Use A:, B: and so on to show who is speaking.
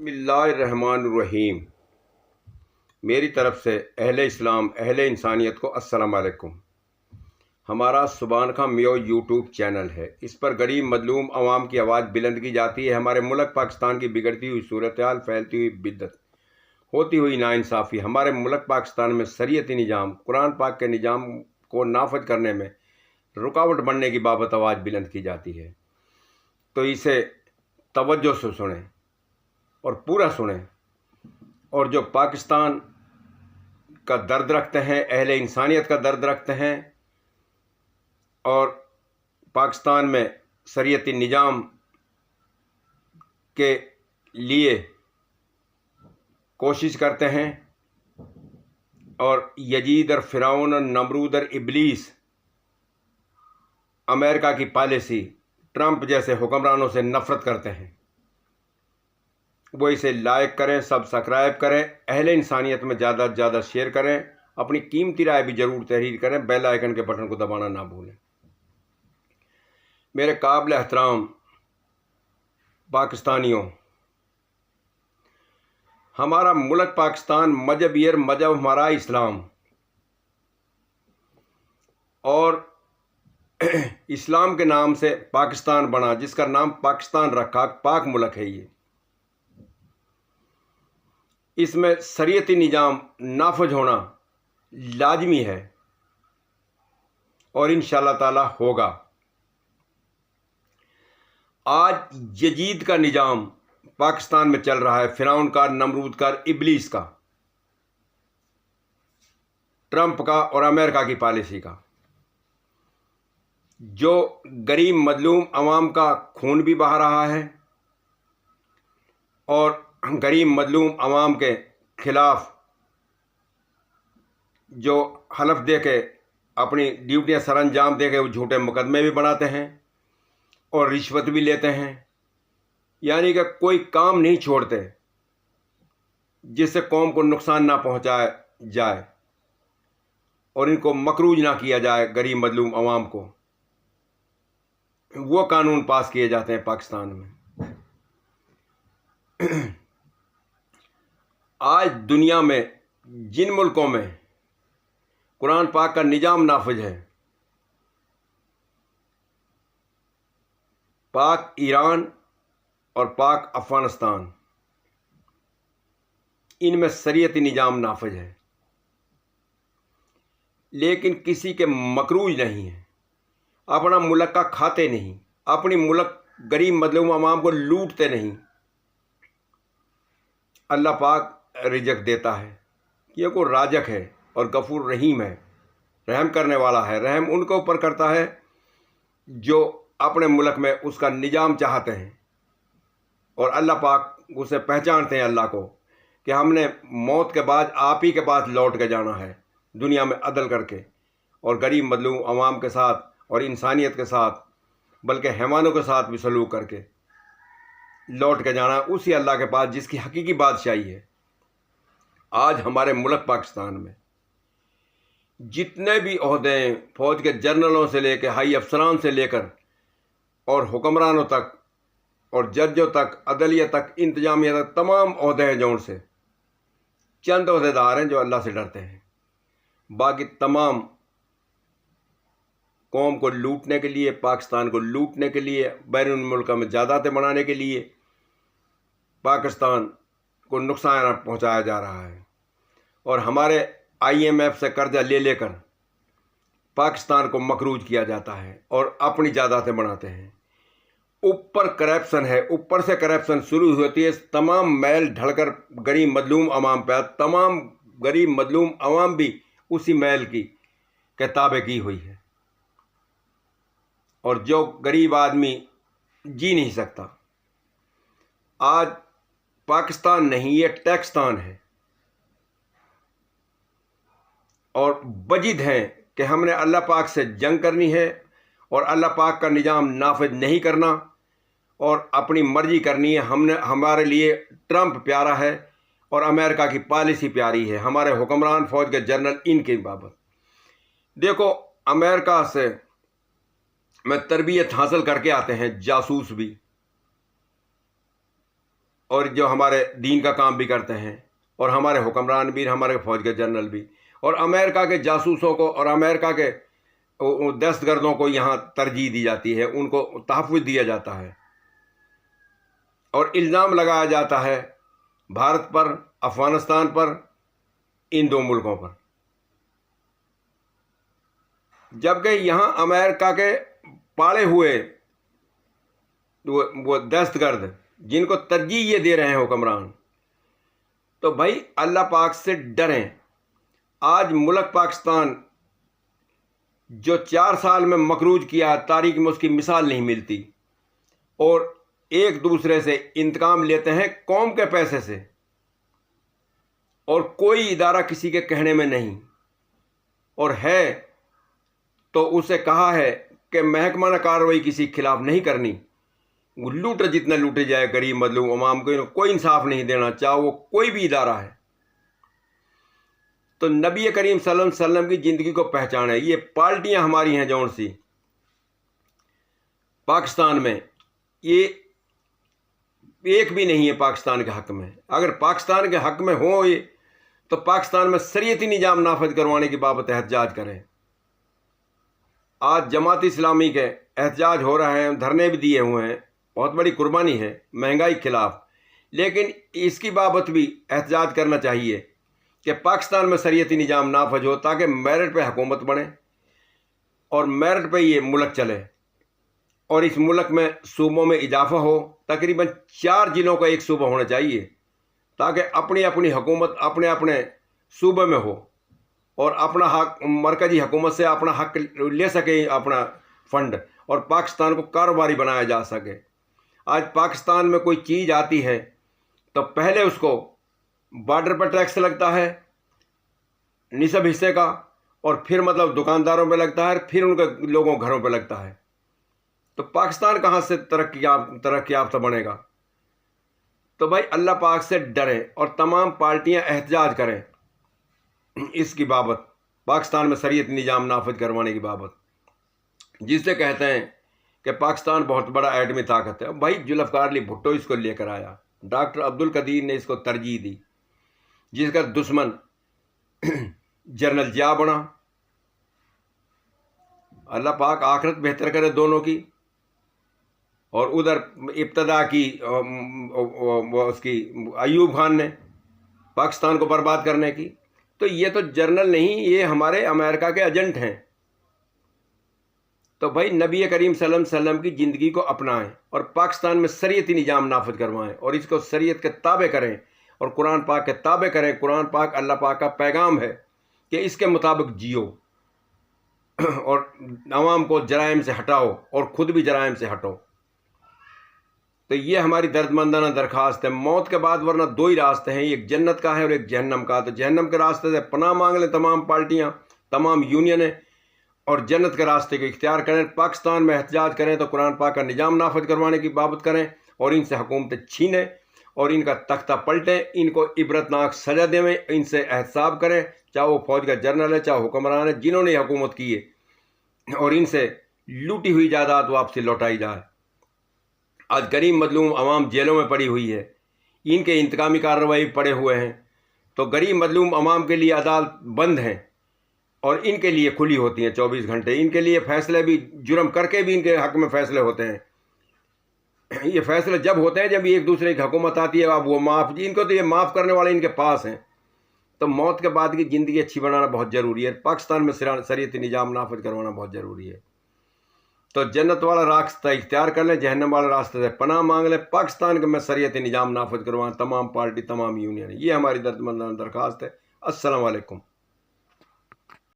A: بسم اللہ الرحمن الرحیم۔ میری طرف سے اہل اسلام اہل انسانیت کو السلام علیکم۔ ہمارا سبحان کا میو یوٹیوب چینل ہے، اس پر غریب مظلوم عوام کی آواز بلند کی جاتی ہے۔ ہمارے ملک پاکستان کی بگڑتی ہوئی صورتحال، پھیلتی ہوئی بدعت، ہوتی ہوئی ناانصافی، ہمارے ملک پاکستان میں شریعتی نظام، قرآن پاک کے نظام کو نافذ کرنے میں رکاوٹ بننے کی بابت آواز بلند کی جاتی ہے، تو اسے توجہ سے سنیں اور پورا سنیں، اور جو پاکستان کا درد رکھتے ہیں، اہل انسانیت کا درد رکھتے ہیں، اور پاکستان میں شریعتی نظام کے لیے کوشش کرتے ہیں، اور یزید اور فرعون اور نمرود اور ابلیس، امریکہ کی پالیسی، ٹرمپ جیسے حکمرانوں سے نفرت کرتے ہیں، وہ اسے لائک کریں، سبسکرائب کریں، اہل انسانیت میں زیادہ سے زیادہ شیئر کریں، اپنی قیمتی رائے بھی ضرور تحریر کریں، بیل آئیکن کے بٹن کو دبانا نہ بھولیں۔ میرے قابل احترام پاکستانیوں، ہمارا ملک پاکستان مذہب ہمارا اسلام، اور اسلام کے نام سے پاکستان بنا، جس کا نام پاکستان رکھا، پاک ملک ہے یہ۔ اس میں شریعتی نظام نافذ ہونا لازمی ہے، اور انشاءاللہ تعالی ہوگا۔ آج یزید کا نظام پاکستان میں چل رہا ہے، فرعون کا، نمرود کا، ابلیس کا، ٹرمپ کا اور امریکہ کی پالیسی کا، جو غریب مظلوم عوام کا خون بھی بہا رہا ہے، اور غریب مظلوم عوام کے خلاف جو حلف دے کے اپنی ڈیوٹیاں سر انجام دے کے وہ جھوٹے مقدمے بھی بناتے ہیں اور رشوت بھی لیتے ہیں، یعنی کہ کوئی کام نہیں چھوڑتے جس سے قوم کو نقصان نہ پہنچایا جائے اور ان کو مقروض نہ کیا جائے۔ غریب مظلوم عوام کو وہ قانون پاس کیے جاتے ہیں پاکستان میں۔ آج دنیا میں جن ملکوں میں قرآن پاک کا نظام نافذ ہے، پاک ایران اور پاک افغانستان، ان میں شریعتی نظام نافذ ہے، لیکن کسی کے مقروض نہیں ہے، اپنا ملک کا کھاتے نہیں، اپنی ملک غریب مظلوم عوام کو لوٹتے نہیں۔ اللہ پاک رزق دیتا ہے، یہ کو رازق ہے اور غفور رحیم ہے، رحم کرنے والا ہے۔ رحم ان کے اوپر کرتا ہے جو اپنے ملک میں اس کا نظام چاہتے ہیں، اور اللہ پاک اسے پہچانتے ہیں، اللہ کو، کہ ہم نے موت کے بعد آپ ہی کے پاس لوٹ کے جانا ہے، دنیا میں عدل کر کے، اور غریب مظلوم عوام کے ساتھ اور انسانیت کے ساتھ، بلکہ حیوانوں کے ساتھ بھی سلوک کر کے لوٹ کے جانا اسی اللہ کے پاس جس کی حقیقی بادشاہی ہے۔ آج ہمارے ملک پاکستان میں جتنے بھی عہدے ہیں، فوج کے جنرلوں سے لے کے ہائی افسران سے لے کر اور حکمرانوں تک اور ججوں تک، عدلیہ تک، انتظامیہ تک، تمام عہدے ہیں جون سے چند عہدیدار ہیں جو اللہ سے ڈرتے ہیں، باقی تمام قوم کو لوٹنے کے لیے، پاکستان کو لوٹنے کے لیے، بیرون ملک میں جائیدادیں بنانے کے لیے پاکستان کو نقصان پہنچایا جا رہا ہے، اور ہمارے IMF سے قرضہ لے لے کر پاکستان کو مقروض کیا جاتا ہے اور اپنی جائیدادیں بناتے ہیں۔ اوپر کرپشن ہے، اوپر سے کرپشن شروع ہوتی ہے، تمام میل ڈھل کر غریب مظلوم عوام پہ، تمام غریب مظلوم عوام بھی اسی میل کی تابع کی ہوئی ہے، اور جو غریب آدمی جی نہیں سکتا۔ آج پاکستان نہیں، یہ ٹیکستان ہے، اور بجد ہیں کہ ہم نے اللہ پاک سے جنگ کرنی ہے اور اللہ پاک کا نظام نافذ نہیں کرنا اور اپنی مرضی کرنی ہے۔ ہمارے لیے ٹرمپ پیارا ہے اور امریکہ کی پالیسی پیاری ہے، ہمارے حکمران، فوج کے جنرل، ان کی بابت۔ دیکھو، امریکہ سے میں تربیت حاصل کر کے آتے ہیں جاسوس بھی، اور جو ہمارے دین کا کام بھی کرتے ہیں، اور ہمارے حکمران بھی، ہمارے فوج کے جنرل بھی، اور امریکہ کے جاسوسوں کو اور امریکہ کے دہشت گردوں کو یہاں ترجیح دی جاتی ہے، ان کو تحفظ دیا جاتا ہے، اور الزام لگایا جاتا ہے بھارت پر، افغانستان پر، ان دو ملکوں پر، جبکہ یہاں امریکہ کے پاڑے ہوئے وہ دہشت گرد جن کو ترجیح یہ دے رہے ہیں حکمران، تو بھائی اللہ پاک سے ڈریں۔ آج ملک پاکستان جو 4 سال میں مقروض کیا، تاریخ میں اس کی مثال نہیں ملتی، اور ایک دوسرے سے انتقام لیتے ہیں قوم کے پیسے سے، اور کوئی ادارہ کسی کے کہنے میں نہیں، اور ہے تو اسے کہا ہے کہ محکمانہ کارروائی کسی کے خلاف نہیں کرنی، وہ لوٹے جتنا لوٹے جائے، غریب مظلوم عوام کو کوئی انصاف نہیں دینا، چاہے وہ کوئی بھی ادارہ ہے۔ تو نبی کریم صلی اللہ علیہ وسلم کی زندگی کو پہچانے۔ یہ پارٹیاں ہماری ہیں جون سی پاکستان میں، یہ ایک بھی نہیں ہے پاکستان کے حق میں۔ اگر پاکستان کے حق میں ہو یہ، تو پاکستان میں شریعتی نظام نافذ کروانے کی بابت احتجاج کریں۔ آج جماعت اسلامی کے احتجاج ہو رہے ہیں، دھرنے بھی دیے ہوئے ہیں، بہت بڑی قربانی ہے مہنگائی کے خلاف، لیکن اس کی بابت بھی احتجاج کرنا چاہیے کہ پاکستان میں شریعتی نظام نافذ ہو، تاکہ میرٹ پہ حکومت بنے اور میرٹ پہ یہ ملک چلے، اور اس ملک میں صوبوں میں اضافہ ہو۔ تقریباً 4 ضلعوں کا ایک صوبہ ہونا چاہیے، تاکہ اپنی اپنی حکومت اپنے اپنے صوبے میں ہو، اور اپنا حق مرکزی حکومت سے اپنا حق لے سکے، اپنا فنڈ، اور پاکستان کو کاروباری بنایا جا سکے۔ آج پاکستان میں کوئی چیز آتی ہے تو پہلے اس کو بارڈر پر ٹیکس لگتا ہے نصب حصے کا، اور پھر مطلب دکانداروں پہ لگتا ہے، پھر ان کے لوگوں گھروں پہ لگتا ہے۔ تو پاکستان کہاں سے ترقی یافتہ بنے گا؟ تو بھائی اللہ پاک سے ڈریں، اور تمام پارٹیاں احتجاج کریں اس کی بابت، پاکستان میں شریعت نظام نافذ کروانے کی بابت، جس سے کہتے ہیں کہ پاکستان بہت بڑا ایٹمی طاقت ہے۔ بھائی ذوالفقار علی بھٹو اس کو لے کر آیا، ڈاکٹر عبد القدیر نے اس کو ترجیح دی، جس کا دشمن جنرل ضیاء بنا۔ اللہ پاک آخرت بہتر کرے دونوں کی، اور ادھر ابتدا کی اس کی ایوب خان نے پاکستان کو برباد کرنے کی۔ تو یہ تو جنرل نہیں، یہ ہمارے امریکہ کے ایجنٹ ہیں۔ تو بھائی نبی کریم صلی اللہ علیہ وسلم کی زندگی کو اپنائیں، اور پاکستان میں شریعتی نظام نافذ کروائیں، اور اس کو شریعت کے تابع کریں، اور قرآن پاک کے تابع کریں۔ قرآن پاک اللہ پاک کا پیغام ہے کہ اس کے مطابق جیو، اور عوام کو جرائم سے ہٹاؤ، اور خود بھی جرائم سے ہٹو۔ تو یہ ہماری درد مندانہ درخواست ہے۔ موت کے بعد ورنہ 2 ہی راستے ہیں، ایک جنت کا ہے اور ایک جہنم کا۔ تو جہنم کے راستے سے پناہ مانگ لیں تمام پارٹیاں، تمام یونینیں، اور جنت کے راستے کو اختیار کریں۔ پاکستان میں احتجاج کریں تو قرآن پاک کا نظام نافذ کروانے کی بابت کریں، اور ان سے حکومتیں چھینیں، اور ان کا تختہ پلٹیں، ان کو عبرتناک سزا دیں، ان سے احتساب کریں، چاہے وہ فوج کا جنرل ہے، چاہے حکمران ہے، جنہوں نے حکومت کی ہے، اور ان سے لوٹی ہوئی جائیداد واپسی لوٹائی جائے۔ آج غریب مظلوم عوام جیلوں میں پڑی ہوئی ہے، ان کے انتقامی کارروائی پڑے ہوئے ہیں، تو غریب مظلوم عوام کے لیے عدالت بند ہیں، اور ان کے لیے کھلی ہوتی ہیں 24 گھنٹے۔ ان کے لیے فیصلے بھی جرم کر کے بھی ان کے حق میں فیصلے ہوتے ہیں۔ یہ فیصلے جب ہوتے ہیں جب ایک دوسرے کی حکومت آتی ہے، اب وہ ان کو تو یہ معاف کرنے والے ان کے پاس ہیں۔ تو موت کے بعد کی زندگی اچھی بنانا بہت ضروری ہے، پاکستان میں شریعتی نظام نافذ کروانا بہت ضروری ہے۔ تو جنت والا راستہ اختیار کر لیں، جہنم والا راستے سے پناہ مانگ لیں۔ پاکستان کے میں شریعتی نظام نافذ کروائیں، تمام پارٹی، تمام یونین۔ یہ ہماری درد مندانہ درخواست ہے۔ السلام علیکم۔